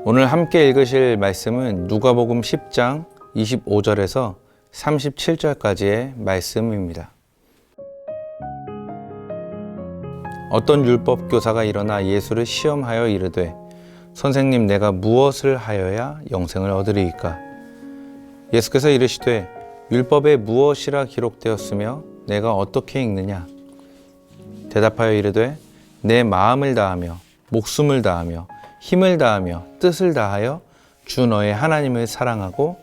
오늘 함께 읽으실 말씀은 누가복음 10장 25절에서 37절까지의 말씀입니다. 어떤 율법 교사가 일어나 예수를 시험하여 이르되 선생님, 내가 무엇을 하여야 영생을 얻으리이까? 예수께서 이르시되 율법에 무엇이라 기록되었으며 내가 어떻게 읽느냐? 대답하여 이르되 내 마음을 다하며 목숨을 다하며 힘을 다하며 뜻을 다하여 주 너의 하나님을 사랑하고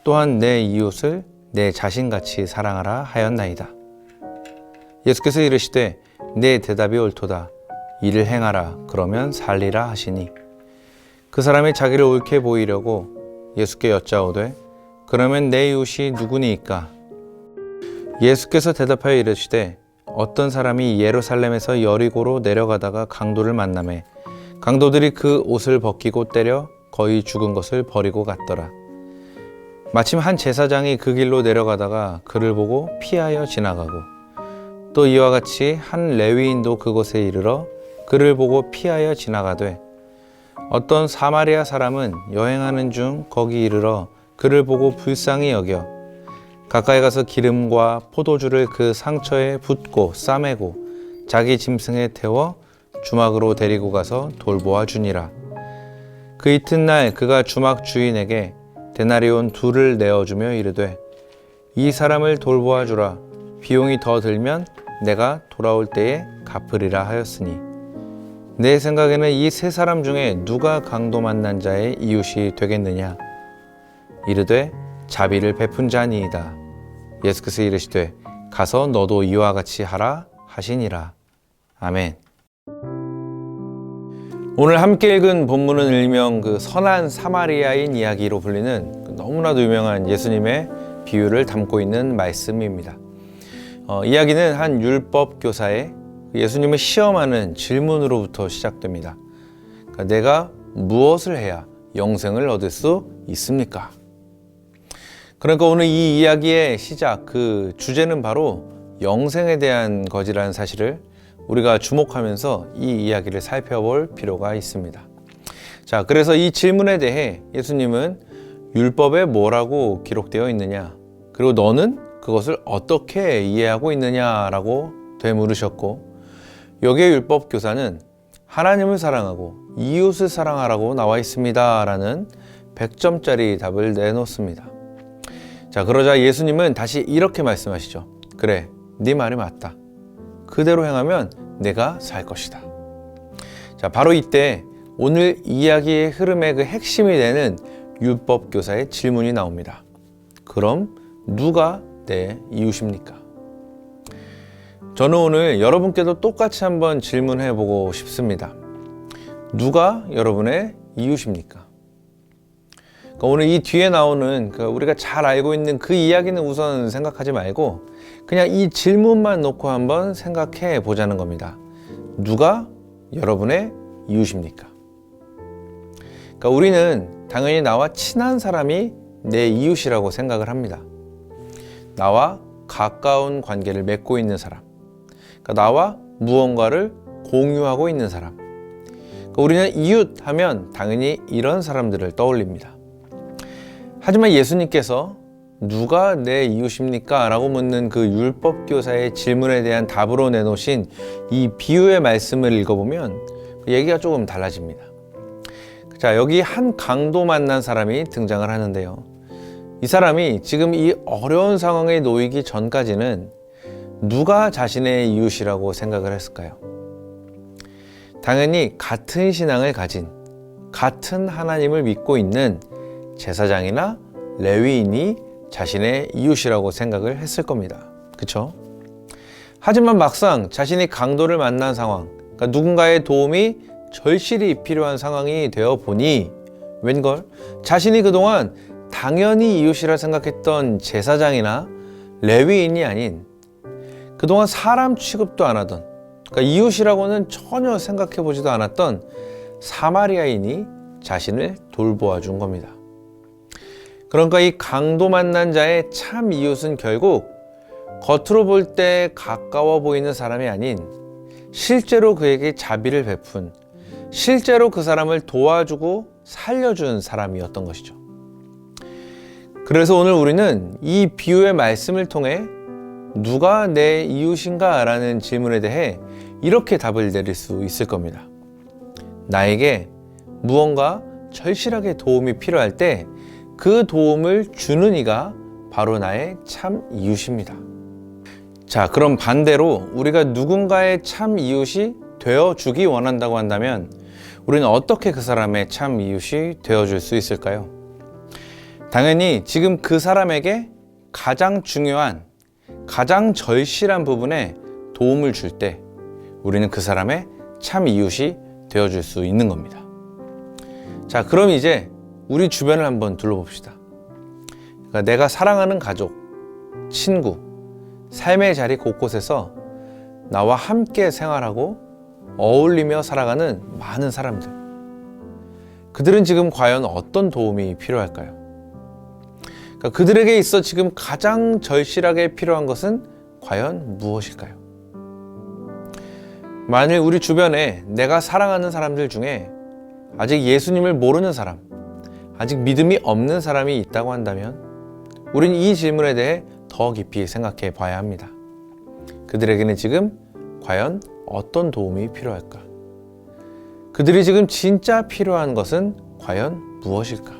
또한 내 이웃을 내 자신같이 사랑하라 하였나이다. 예수께서 이르시되 내 대답이 옳도다. 이를 행하라. 그러면 살리라 하시니 그 사람이 자기를 옳게 보이려고 예수께 여짜오되 그러면 내 이웃이 누구니이까? 예수께서 대답하여 이르시되 어떤 사람이 예루살렘에서 여리고로 내려가다가 강도를 만나매 강도들이 그 옷을 벗기고 때려 거의 죽은 것을 버리고 갔더라. 마침 한 제사장이 그 길로 내려가다가 그를 보고 피하여 지나가고 또 이와 같이 한 레위인도 그곳에 이르러 그를 보고 피하여 지나가되 어떤 사마리아 사람은 여행하는 중 거기 이르러 그를 보고 불쌍히 여겨 가까이 가서 기름과 포도주를 그 상처에 붓고 싸매고 자기 짐승에 태워 주막으로 데리고 가서 돌보아 주니라. 그 이튿날 그가 주막 주인에게 데나리온 2를 내어주며 이르되 이 사람을 돌보아 주라. 비용이 더 들면 내가 돌아올 때에 갚으리라 하였으니 내 생각에는 이 3사람 중에 누가 강도 만난 자의 이웃이 되겠느냐? 이르되 자비를 베푼 자니이다. 예수께서 이르시되 가서 너도 이와 같이 하라 하시니라. 아멘. 오늘 함께 읽은 본문은 일명 그 선한 사마리아인 이야기로 불리는 너무나도 유명한 예수님의 비유를 담고 있는 말씀입니다. 이야기는 한 율법 교사의 예수님을 시험하는 질문으로부터 시작됩니다. 그러니까 내가 무엇을 해야 영생을 얻을 수 있습니까? 그러니까 오늘 이 이야기의 시작, 그 주제는 바로 영생에 대한 것이라는 사실을 우리가 주목하면서 이 이야기를 살펴볼 필요가 있습니다. 자, 그래서 이 질문에 대해 예수님은 율법에 뭐라고 기록되어 있느냐? 그리고 너는 그것을 어떻게 이해하고 있느냐라고 되물으셨고 여기에 율법 교사는 하나님을 사랑하고 이웃을 사랑하라고 나와 있습니다 라는 100점짜리 답을 내놓습니다. 자, 그러자 예수님은 다시 이렇게 말씀하시죠. 그래, 네 말이 맞다. 그대로 행하면 내가 살 것이다. 자, 바로 이때 오늘 이야기의 흐름의 그 핵심이 되는 율법 교사의 질문이 나옵니다. 그럼 누가 내 이웃입니까? 저는 오늘 여러분께도 똑같이 한번 질문해 보고 싶습니다. 누가 여러분의 이웃입니까? 그러니까 오늘 이 뒤에 나오는 우리가 잘 알고 있는 그 이야기는 우선 생각하지 말고 그냥 이 질문만 놓고 한번 생각해 보자는 겁니다. 누가 여러분의 이웃입니까? 그러니까 우리는 당연히 나와 친한 사람이 내 이웃이라고 생각을 합니다. 나와 가까운 관계를 맺고 있는 사람, 그러니까 나와 무언가를 공유하고 있는 사람. 그러니까 우리는 이웃 하면 당연히 이런 사람들을 떠올립니다. 하지만 예수님께서 누가 내 이웃입니까? 라고 묻는 그 율법 교사의 질문에 대한 답으로 내놓으신 이 비유의 말씀을 읽어보면 얘기가 조금 달라집니다. 자, 여기 한 강도 만난 사람이 등장을 하는데요. 이 사람이 지금 이 어려운 상황에 놓이기 전까지는 누가 자신의 이웃이라고 생각을 했을까요? 당연히 같은 신앙을 가진, 같은 하나님을 믿고 있는 제사장이나 레위인이 자신의 이웃이라고 생각을 했을 겁니다. 그렇죠? 하지만 막상 자신이 강도를 만난 상황, 그러니까 누군가의 도움이 절실히 필요한 상황이 되어 보니 웬걸 자신이 그동안 당연히 이웃이라 생각했던 제사장이나 레위인이 아닌 그동안 사람 취급도 안 하던, 그러니까 이웃이라고는 전혀 생각해 보지도 않았던 사마리아인이 자신을 돌보아 준 겁니다. 그러니까 이 강도 만난 자의 참 이웃은 결국 겉으로 볼 때 가까워 보이는 사람이 아닌 실제로 그에게 자비를 베푼, 실제로 그 사람을 도와주고 살려준 사람이었던 것이죠. 그래서 오늘 우리는 이 비유의 말씀을 통해 누가 내 이웃인가? 라는 질문에 대해 이렇게 답을 내릴 수 있을 겁니다. 나에게 무언가 절실하게 도움이 필요할 때 그 도움을 주는 이가 바로 나의 참 이웃입니다. 자, 그럼 반대로 우리가 누군가의 참 이웃이 되어주기 원한다고 한다면 우리는 어떻게 그 사람의 참 이웃이 되어줄 수 있을까요? 당연히 지금 그 사람에게 가장 중요한, 가장 절실한 부분에 도움을 줄 때 우리는 그 사람의 참 이웃이 되어줄 수 있는 겁니다. 자, 그럼 이제 우리 주변을 한번 둘러봅시다. 그러니까 내가 사랑하는 가족, 친구, 삶의 자리 곳곳에서 나와 함께 생활하고 어울리며 살아가는 많은 사람들. 그들은 지금 과연 어떤 도움이 필요할까요? 그러니까 그들에게 있어 지금 가장 절실하게 필요한 것은 과연 무엇일까요? 만일 우리 주변에 내가 사랑하는 사람들 중에 아직 예수님을 모르는 사람, 아직 믿음이 없는 사람이 있다고 한다면 우린 이 질문에 대해 더 깊이 생각해 봐야 합니다. 그들에게는 지금 과연 어떤 도움이 필요할까? 그들이 지금 진짜 필요한 것은 과연 무엇일까?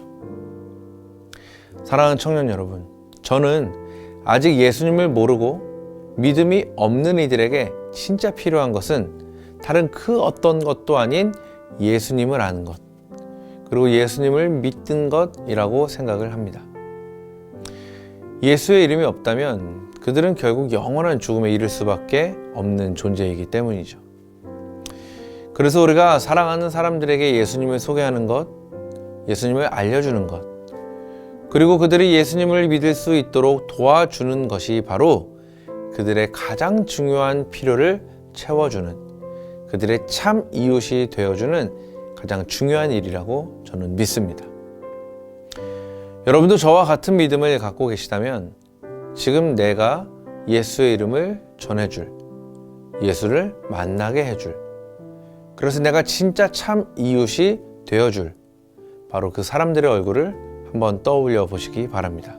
사랑하는 청년 여러분, 저는 아직 예수님을 모르고 믿음이 없는 이들에게 진짜 필요한 것은 다른 그 어떤 것도 아닌 예수님을 아는 것, 그리고 예수님을 믿는 것이라고 생각을 합니다. 예수의 이름이 없다면 그들은 결국 영원한 죽음에 이를 수밖에 없는 존재이기 때문이죠. 그래서 우리가 사랑하는 사람들에게 예수님을 소개하는 것, 예수님을 알려주는 것, 그리고 그들이 예수님을 믿을 수 있도록 도와주는 것이 바로 그들의 가장 중요한 필요를 채워주는, 그들의 참 이웃이 되어주는 가장 중요한 일이라고 저는 믿습니다. 여러분도 저와 같은 믿음을 갖고 계시다면 지금 내가 예수의 이름을 전해줄, 예수를 만나게 해줄, 그래서 내가 진짜 참 이웃이 되어줄 바로 그 사람들의 얼굴을 한번 떠올려 보시기 바랍니다.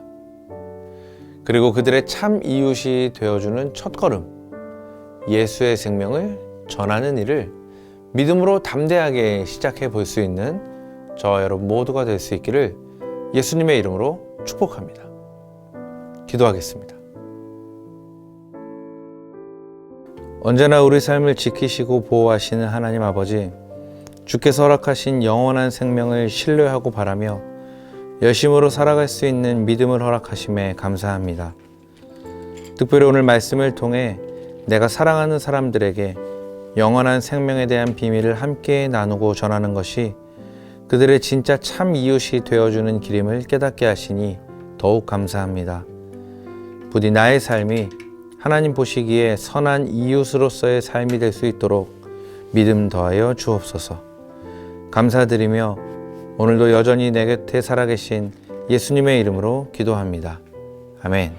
그리고 그들의 참 이웃이 되어주는 첫걸음, 예수의 생명을 전하는 일을 믿음으로 담대하게 시작해 볼 수 있는 저와 여러분 모두가 될 수 있기를 예수님의 이름으로 축복합니다. 기도하겠습니다. 언제나 우리 삶을 지키시고 보호하시는 하나님 아버지, 주께서 허락하신 영원한 생명을 신뢰하고 바라며 열심으로 살아갈 수 있는 믿음을 허락하심에 감사합니다. 특별히 오늘 말씀을 통해 내가 사랑하는 사람들에게 영원한 생명에 대한 비밀을 함께 나누고 전하는 것이 그들의 진짜 참 이웃이 되어주는 길임을 깨닫게 하시니 더욱 감사합니다. 부디 나의 삶이 하나님 보시기에 선한 이웃으로서의 삶이 될 수 있도록 믿음 더하여 주옵소서. 감사드리며 오늘도 여전히 내 곁에 살아계신 예수님의 이름으로 기도합니다. 아멘.